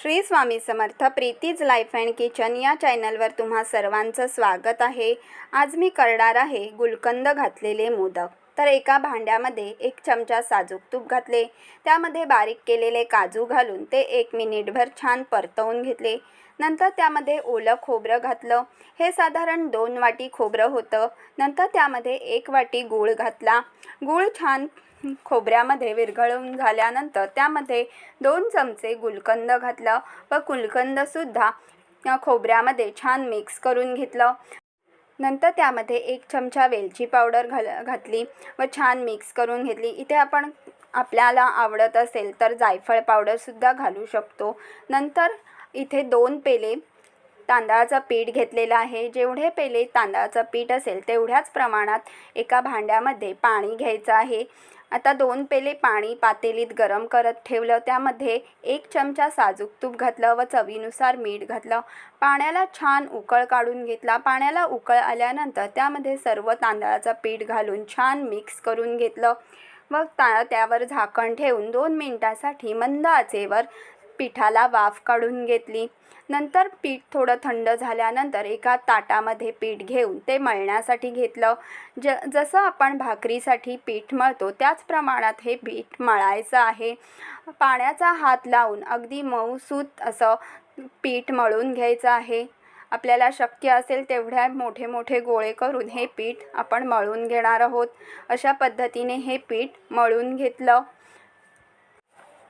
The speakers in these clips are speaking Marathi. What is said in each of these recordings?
Shri Swami Samarth प्रीतीज life and kitchen या चॅनलवर तुम्हा सर्वांचं स्वागत आहे। आज मी करणार आहे गुलकंद घातलेले मोदक। तर एका भांड्यामध्ये 1 चमचा साजूक तूप घातले, त्यामध्ये बारीक केलेले काजू घालून ते 1 मिनिटभर छान परतवून घेतले। नंतर त्यामध्ये ओलं खोबरं घातलं, हे साधारण 2 वाटी खोबरं होतं। नंतर त्यामध्ये 1 वाटी गूळ घातला। गूळ छान खोबऱ्यामध्ये विरघळून झाल्यानंतर त्यामध्ये 2 चमचे गुलकंद घातलं व गुलकंदसुद्धा खोबऱ्यामध्ये छान मिक्स करून घेतलं। नंतर त्यामध्ये 1 चमचा वेलची पावडर घातली व छान मिक्स करून घेतली। इथे आपण आपल्याला आवडत असेल तर जायफळ पावडरसुद्धा घालू शकतो। नंतर इथे 2 पेले तांदळाचं पीठ घेतलेलं आहे। जेवढे पेले तांदळाचं पीठ असेल तेवढ्याच प्रमाणात एका भांड्यामध्ये पाणी घ्यायचं आहे। आता 2 पेले पाणी पातेलीत गरम करत ठेवलं, त्यामध्ये 1 चमचा साजूक तूप घातलं व चवीनुसार मीठ घातलं। पाण्याला छान उकळ काढून घेतला। पाण्याला उकळ आल्यानंतर त्यामध्ये सर्व तांदळाचं पीठ घालून छान मिक्स करून घेतलं व त्यावर झाकण ठेवून 2 मिनिटांसाठी मंद आचेवर पिठाला वाफ काढून घेतली। नंतर पीठ थोडं थंड झाल्यानंतर एका ताटामध्ये पीठ घेऊन ते मळण्यासाठी घेतलं। जसं आपण भाकरीसाठी पीठ मळतो त्याच प्रमाणात हे पीठ मळायचं आहे। पाण्याचा हात लावून अगदी मऊसूत असं पीठ मळून घ्यायचं आहे। आपल्याला शक्य असेल तेवढ्या मोठे मोठे गोळे करून हे पीठ आपण मळून घेणार आहोत। अशा पद्धतीने हे पीठ मळून घेतलं।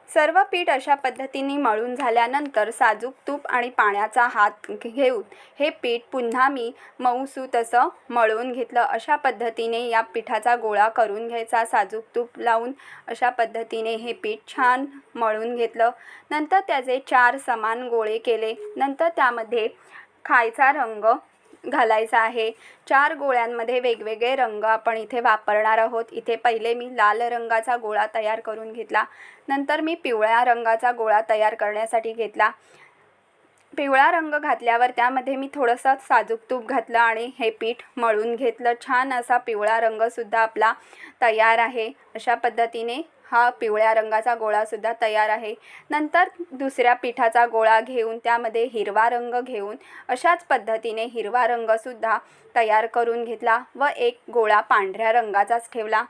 सर्व पीठ अशा पद्धतीने मळून झाल्यानंतर साजूक तूप आणि पाण्याचा हात घेऊन हे पीठ पुन्हा मी मऊसूत असं मळून घेतलं। अशा पद्धतीने या पिठाचा गोळा करून घ्यायचा साजूक तूप लावून। अशा पद्धतीने हे पीठ छान मळून घेतलं। नंतर त्याचे 4 समान गोळे केले। नंतर त्यामध्ये खायचा रंग घालायचा आहे। 4 गोळ्यांमध्ये वेगवेगळे रंग आपण इथे वापरणार आहोत। इथे पहिले मी लाल रंगाचा गोळा तयार करून घेतला। नंतर मी पिवळ्या रंगाचा गोळा तयार करण्यासाठी घेतला। पिवळा रंग घातल्यावर त्यामध्ये मी थोडंसं साजूक तूप घातलं आणि हे पीठ मळून घेतलं। छान असा पिवळा रंगसुद्धा आपला तयार आहे। अशा पद्धतीने हा पिवळ्या रंगाचा गोळासुद्धा तयार आहे। नंतर दुसऱ्या पिठाचा गोळा घेऊन त्यामध्ये हिरवा रंग घेऊन अशाच पद्धतीने हिरवा रंगसुद्धा तयार करून घेतला व 1 गोळा पांढऱ्या रंगाचाच ठेवला।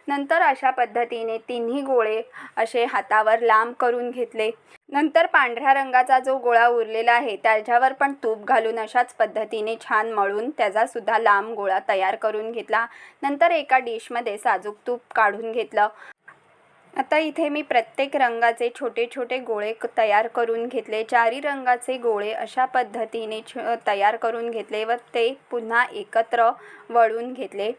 नंतर अशा पद्धतीने तिन्ही गोळे असे हातावर लांब करून घेतले। नंतर पांढऱ्या रंगाचा जो गोळा उरलेला आहे त्याच्यावर पण तूप घालून अशाच पद्धतीने छान मळून त्याचासुद्धा लांब गोळा तयार करून घेतला। नंतर एका डिशमध्ये साजूक तूप काढून घेतलं। आता इथे मी प्रत्येक रंगाचे छोटे छोटे गोळे तयार करून घेतले। 4 रंगाचे गोळे अशा पद्धतीने तयार करून घेतले व ते पुन्हा एकत्र वळून घेतले।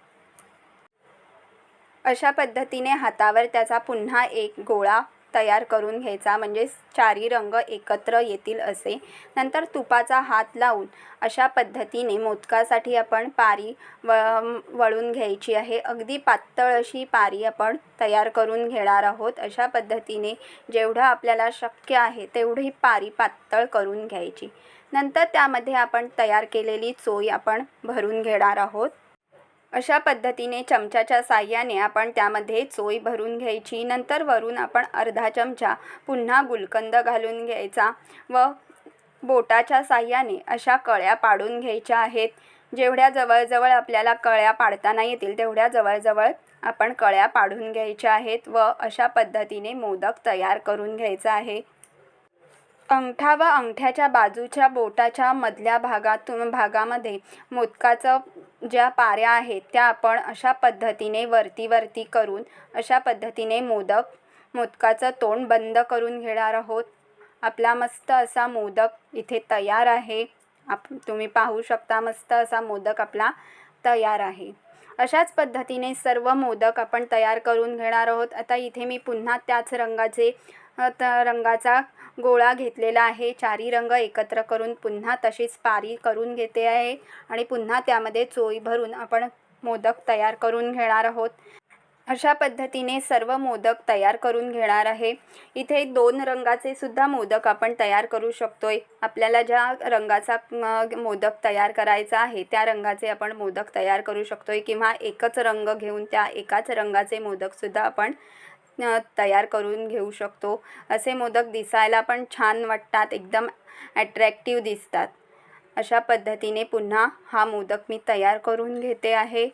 अशा पद्धतीने हातावर त्याचा पुन्हा एक गोळा तयार करून घ्यायचा, म्हणजे 4 रंग एकत्र येतील असे। नंतर तुपाचा हात लावून अशा पद्धतीने मोदकासाठी आपण पारी वळून घ्यायची आहे। अगदी पातळ अशी पारी आपण तयार करून घेणार आहोत। अशा पद्धतीने जेवढं आपल्याला शक्य आहे तेवढी पारी पातळ करून घ्यायची। नंतर त्यामध्ये आपण तयार केलेली चोई आपण भरून घेणार आहोत। अशा पद्धतीने चमच्याच्या साहाय्याने आपण त्यामध्ये चोई भरून घ्यायची। नंतर वरून आपण अर्धा चमचा पुन्हा गुलकंद घालून घ्यायचा व बोटाच्या साहाय्याने अशा कळ्या पाडून घ्यायच्या आहेत। जेवढ्या जवळजवळ आपल्याला कळ्या पाडताना येतील तेवढ्या जवळजवळ आपण कळ्या पाडून घ्यायच्या आहेत व अशा पद्धतीने मोदक तयार करून घ्यायचा आहे। अंगठा व अंगठ्याच्या बाजूच्या बोटाच्या मधल्या भागामध्ये मोदकाचं ज्या पाऱ्या आहेत त्या आपण अशा पद्धतीने वरती करून अशा पद्धतीने मोदकाचं तोंड बंद करून घेणार आहोत। आपला मस्त असा मोदक इथे तयार आहे। तुम्ही पाहू शकता मस्त असा मोदक आपला तयार आहे। अशाच पद्धतीने सर्व मोदक आपण तयार करून घेणार आहोत। आता इथे मी पुन्हा त्याच रंगाचा गोळा घेतलेला आहे। 4 रंग एकत्र करून पुन्हा तशीच पारी करून घेते आहे आणि पुन्हा त्यामध्ये चोई भरून आपण मोदक तयार करून घेणार आहोत। अशा पद्धतीने सर्व मोदक तयार करून घेणार आहे। इथे 2 रंगाचे सुद्धा मोदक आपण तयार करू शकतोय। आपल्याला ज्या रंगाचा मोदक तयार करायचा आहे त्या रंगाचे आपण मोदक तयार करू शकतोय किंवा एकच रंग घेऊन त्या एकाच रंगाचे मोदक सुद्धा आपण तयार करून घेऊ शकतो. असे मोदक दिसायला पण छान वाटतात, एकदम ॲट्रॅक्टिव्ह दिसतात. अशा पद्धतीने पुन्हा हा मोदक मी तयार करून घेते आहे.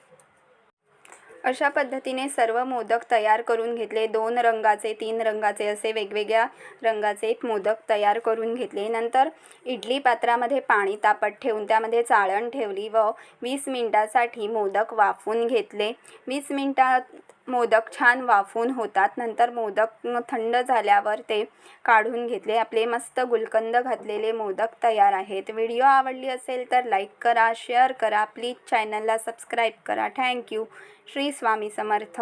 अशा पद्धतीने सर्व मोदक तयार करून घेतले. 2 रंगाचे, 3 रंगाचे असे वेगवेगळ्या रंगाचे मोदक तयार करून घेतले. नंतर इडली पात्रामध्ये पाणी तापत ठेवून त्यामध्ये चाळण ठेवली व 20 मिनिटासाठी मोदक वाफवून घेतले. 20 मिनिटात मोदक छान वाफून होतात. नंतर मोदक थंड झाल्यावर ते काढून घेतले. आपले मस्त गुलकंद घातलेले मोदक तयार आहेत. व्हिडिओ आवडली असेल तर लाईक करा, शेअर करा, प्लीज चॅनलला सबस्क्राईब करा. थँक्यू. श्री स्वामी समर्थ.